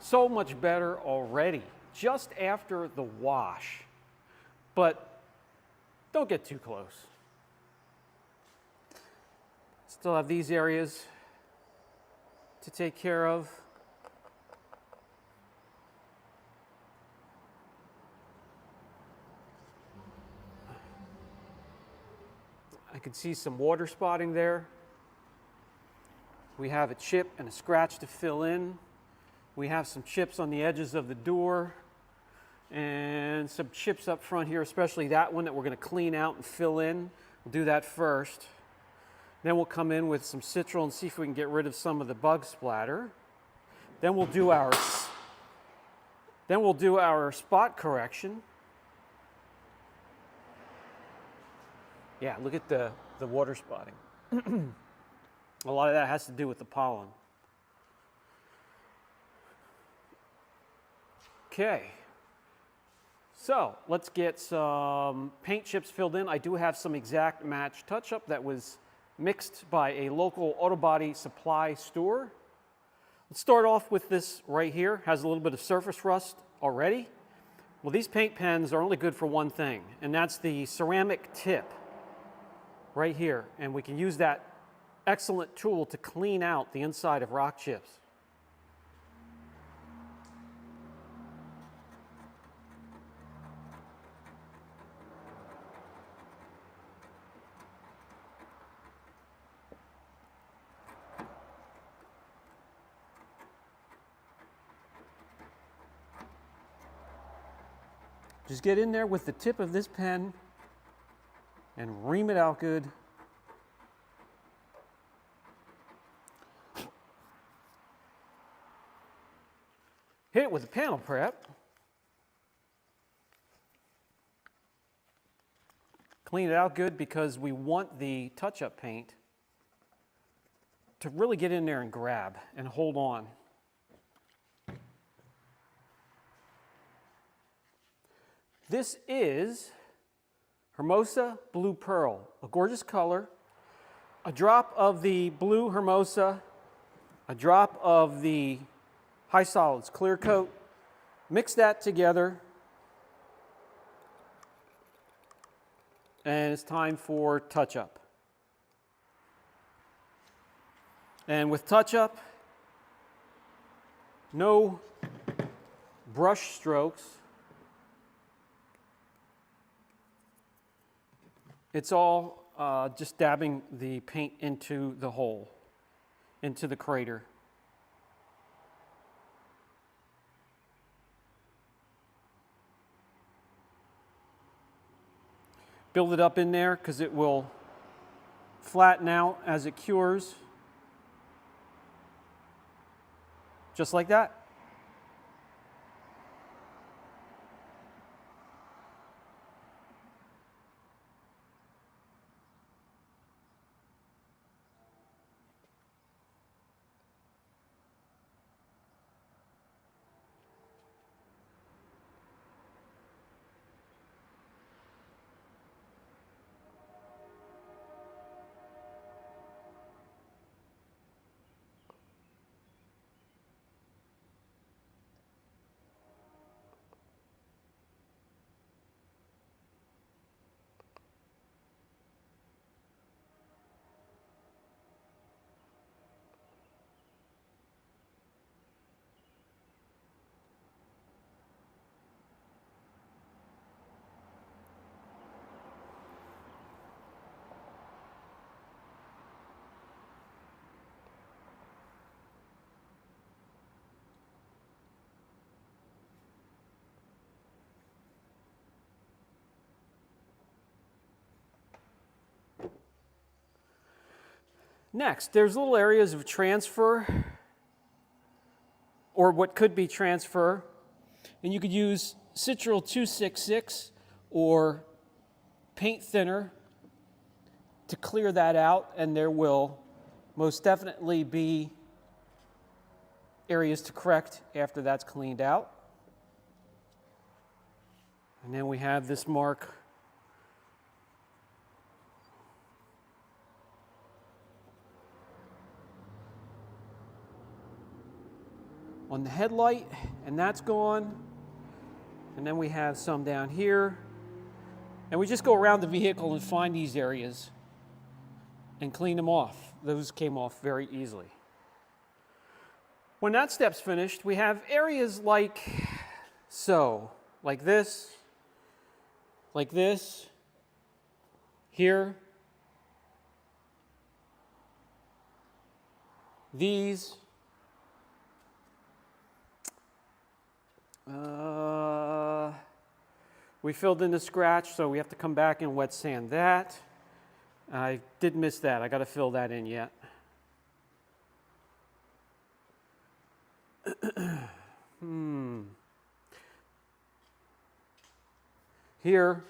So much better already, just after the wash. But don't get too close. Still have these areas to take care of. I can see some water spotting there. We have a chip and a scratch to fill in. We have some chips on the edges of the door and some chips up front here, especially that one that we're going to clean out and fill in. We'll do that first. Then we'll come in with some citral and see if we can get rid of some of the bug splatter. Then we'll do our spot correction. Yeah, look at the water spotting. A lot of that has to do with the pollen. Okay, so let's get some paint chips filled in. I do have some exact match touch-up that was mixed by a local auto body supply store. Let's start off with this right here. Has a little bit of surface rust already. Well, these paint pens are only good for one thing, and that's the ceramic tip right here. And we can use that excellent tool to clean out the inside of rock chips. Just get in there with the tip of this pen and ream it out good. Hit it with a panel prep. Clean it out good because we want the touch-up paint to really get in there and grab and hold on. This is Hermosa Blue Pearl, a gorgeous color. A drop of the blue Hermosa, a drop of the High Solids Clear Coat. Mix that together. And it's time for touch-up. And with touch-up, no brush strokes. It's all just dabbing the paint into the hole, into the crater. Build it up in there because it will flatten out as it cures. Just like that. Next, there's little areas of transfer, or what could be transfer, and you could use Citral 266 or paint thinner to clear that out, and there will most definitely be areas to correct after that's cleaned out. And then we have this mark on the headlight, and that's gone. And then we have some down here. And we just go around the vehicle and find these areas and clean them off. Those came off very easily. When that step's finished, we have areas like so, like this, here, these, we filled in the scratch, so we have to come back and wet sand that. I did miss that. I got to fill that in yet. Here,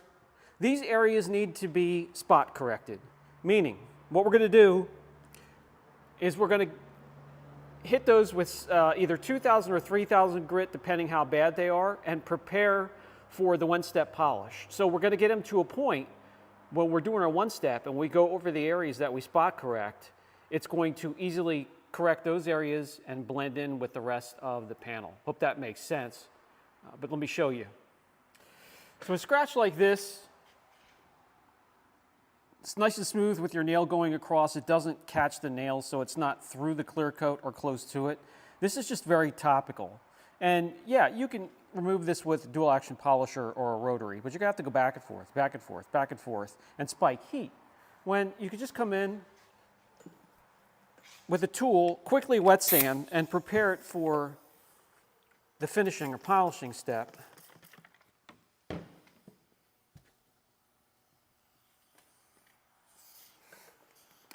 these areas need to be spot corrected, meaning what we're going to do is we're going to hit those with either 2,000 or 3,000 grit, depending how bad they are, and prepare for the one-step polish. So we're going to get them to a point when we're doing our one-step and we go over the areas that we spot correct, it's going to easily correct those areas and blend in with the rest of the panel. Hope that makes sense, but let me show you. So a scratch like this, it's nice and smooth with your nail going across. It doesn't catch the nail, so it's not through the clear coat or close to it. This is just very topical. And yeah, you can remove this with dual action polisher or a rotary, but you're gonna have to go back and forth, back and forth, back and forth, and spike heat. When you could just come in with a tool, quickly wet sand, and prepare it for the finishing or polishing step.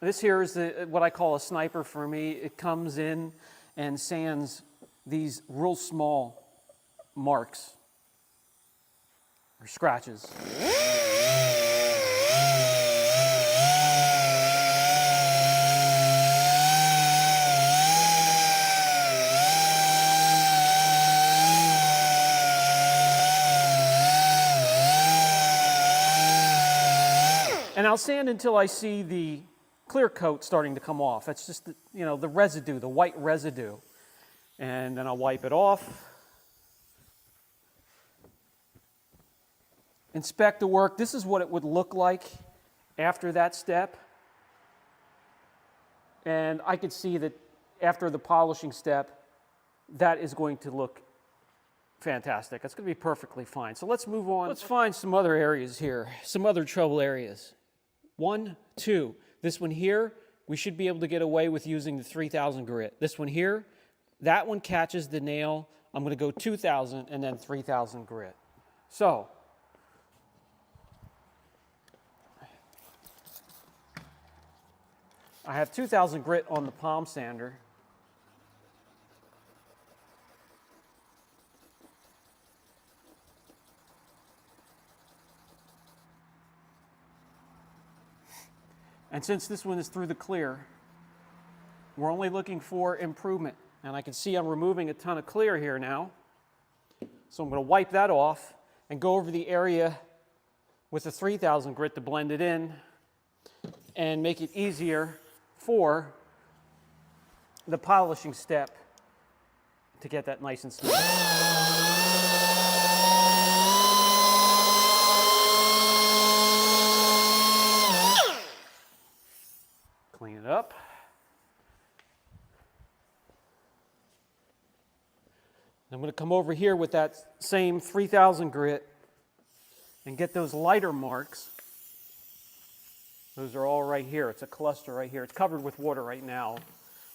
This here is what I call a sniper for me. It comes in and sands these real small marks or scratches. And I'll sand until I see the clear coat starting to come off. That's just the residue, the white residue. And then I'll wipe it off. Inspect the work. This is what it would look like after that step. And I could see that after the polishing step, that is going to look fantastic. It's going to be perfectly fine. So let's move on. Let's find some other areas here, some other trouble areas. 1, 2. This one here, we should be able to get away with using the 3,000 grit. This one here, that one catches the nail. I'm going to go 2,000 and then 3,000 grit. So, I have 2,000 grit on the palm sander. And since this one is through the clear, we're only looking for improvement. And I can see I'm removing a ton of clear here now. So I'm going to wipe that off and go over the area with the 3,000 grit to blend it in and make it easier for the polishing step to get that nice and smooth. Clean it up. I'm going to come over here with that same 3,000 grit and get those lighter marks. Those are all right here. It's a cluster right here. It's covered with water right now.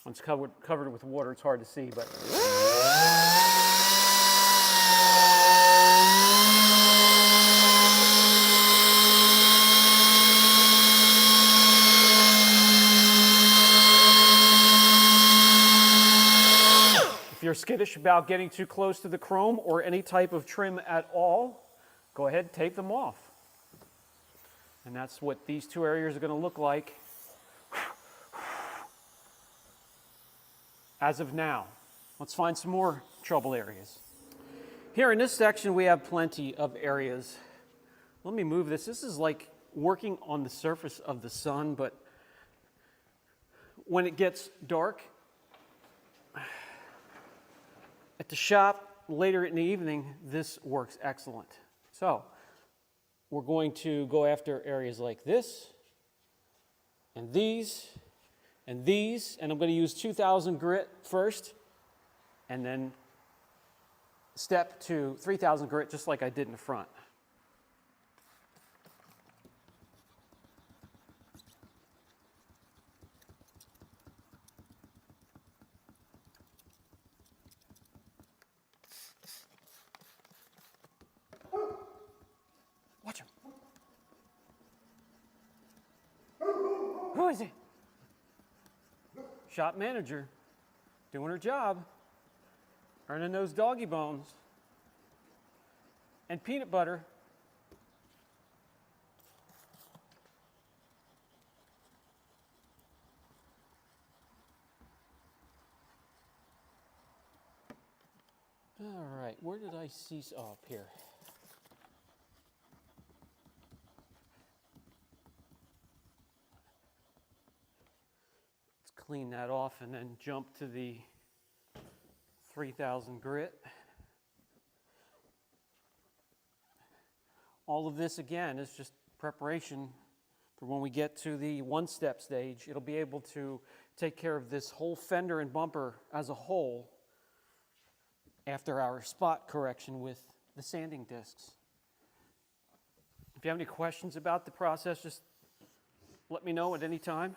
When it's covered with water, it's hard to see, but... If you're skittish about getting too close to the chrome or any type of trim at all, go ahead and tape them off. And that's what these two areas are going to look like as of now. Let's find some more trouble areas. Here in this section, we have plenty of areas. Let me move this. This is like working on the surface of the sun, but when it gets dark, at the shop later in the evening, this works excellent. So we're going to go after areas like this, and these, and these, and I'm going to use 2000 grit first, and then step to 3000 grit just like I did in the front. Watch him. Who is he? Shop manager, doing her job, earning those doggy bones and peanut butter. All right, where did I see? Oh, up here. Let's clean that off and then jump to the 3000 grit. All of this, again, is just preparation for when we get to the one-step stage. It'll be able to take care of this whole fender and bumper as a whole after our spot correction with the sanding discs. If you have any questions about the process, just let me know at any time.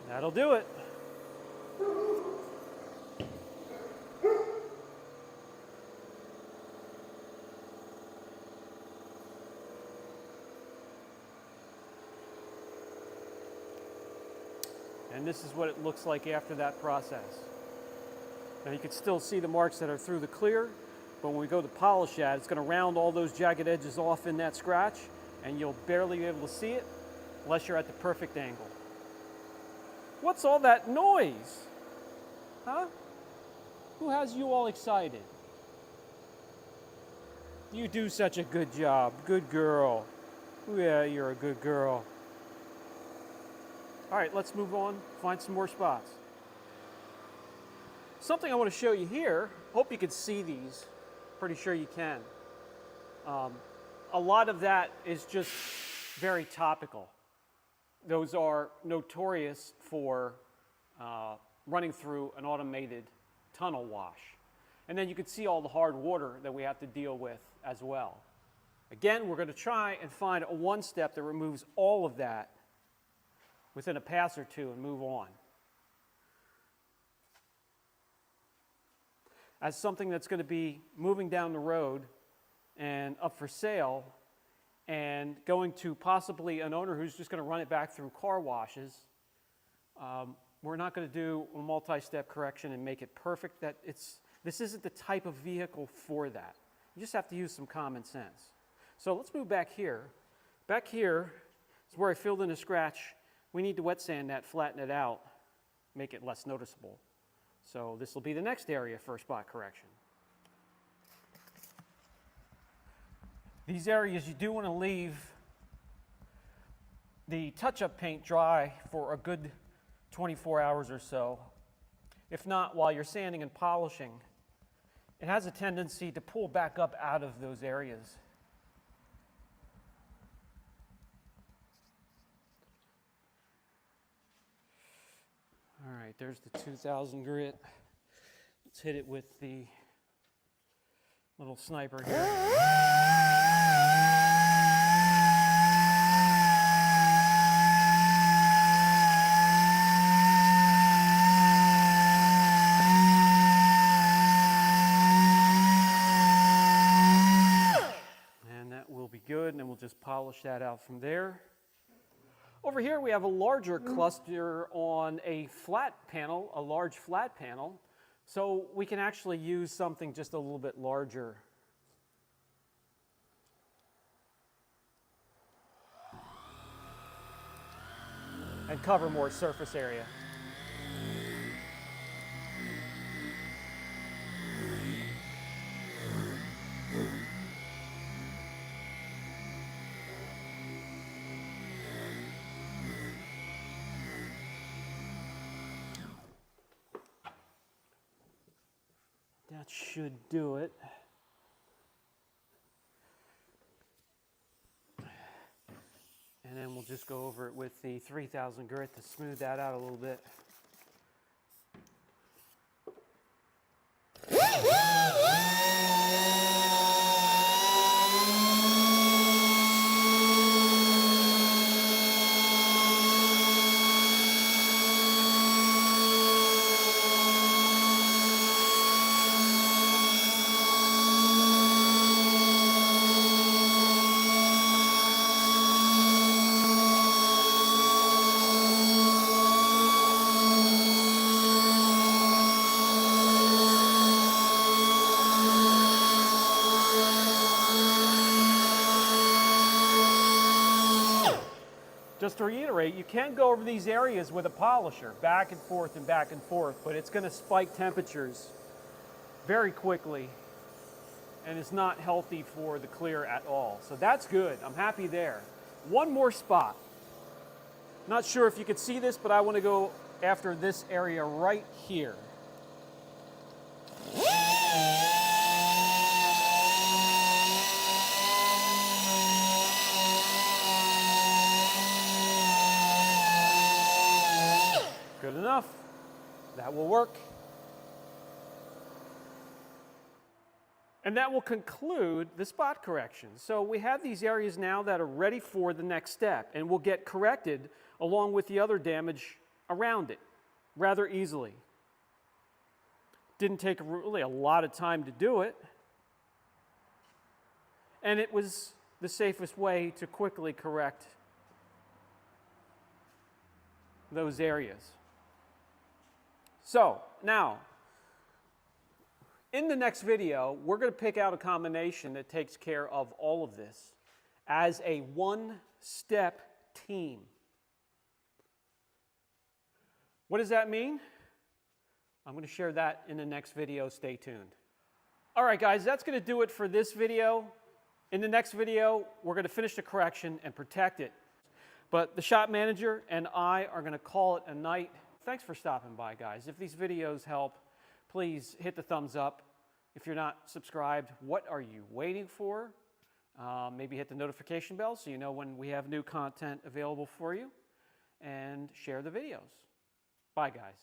That'll do it. And this is what it looks like after that process. Now you can still see the marks that are through the clear, but when we go to polish that, it's going to round all those jagged edges off in that scratch, and you'll barely be able to see it unless you're at the perfect angle. What's all that noise? Huh? Who has you all excited? You do such a good job. Good girl. Yeah, you're a good girl. All right, let's move on, find some more spots. Something I want to show you here, hope you can see these. Pretty sure you can. A lot of that is just very topical. Those are notorious for running through an automated tunnel wash. And then you can see all the hard water that we have to deal with as well. Again, we're going to try and find a one-step that removes all of that within a pass or two and move on. As something that's going to be moving down the road and up for sale, and going to possibly an owner who's just going to run it back through car washes, we're not going to do a multi-step correction and make it perfect. This isn't the type of vehicle for that. You just have to use some common sense. So let's move back here. Back here is where I filled in a scratch. We need to wet sand that, flatten it out, make it less noticeable. So this will be the next area for spot correction. These areas you do want to leave the touch-up paint dry for a good 24 hours or so. If not, while you're sanding and polishing, it has a tendency to pull back up out of those areas. All right, there's the 2000 grit. Let's hit it with the little sniper here. just polish that out from there. Over here we have a larger cluster on a flat panel, a large flat panel. So we can actually use something just a little bit larger. And cover more surface area. That should do it. And then we'll just go over it with the 3000 grit to smooth that out a little bit. Just to reiterate, you can go over these areas with a polisher, back and forth, but it's going to spike temperatures very quickly, and it's not healthy for the clear at all. So that's good. I'm happy there. One more spot. Not sure if you could see this, but I want to go after this area right here. Good enough. That will work. And that will conclude the spot correction. So we have these areas now that are ready for the next step, and will get corrected along with the other damage around it rather easily. Didn't take really a lot of time to do it, and it was the safest way to quickly correct those areas. So now, in the next video, we're going to pick out a combination that takes care of all of this as a one-step team. What does that mean? I'm going to share that in the next video. Stay tuned. All right, guys, that's going to do it for this video. In the next video, we're going to finish the correction and protect it. But the shop manager and I are going to call it a night. Thanks for stopping by, guys. If these videos help, please hit the thumbs up. If you're not subscribed, what are you waiting for? Maybe hit the notification bell so you know when we have new content available for you. And share the videos. Bye, guys.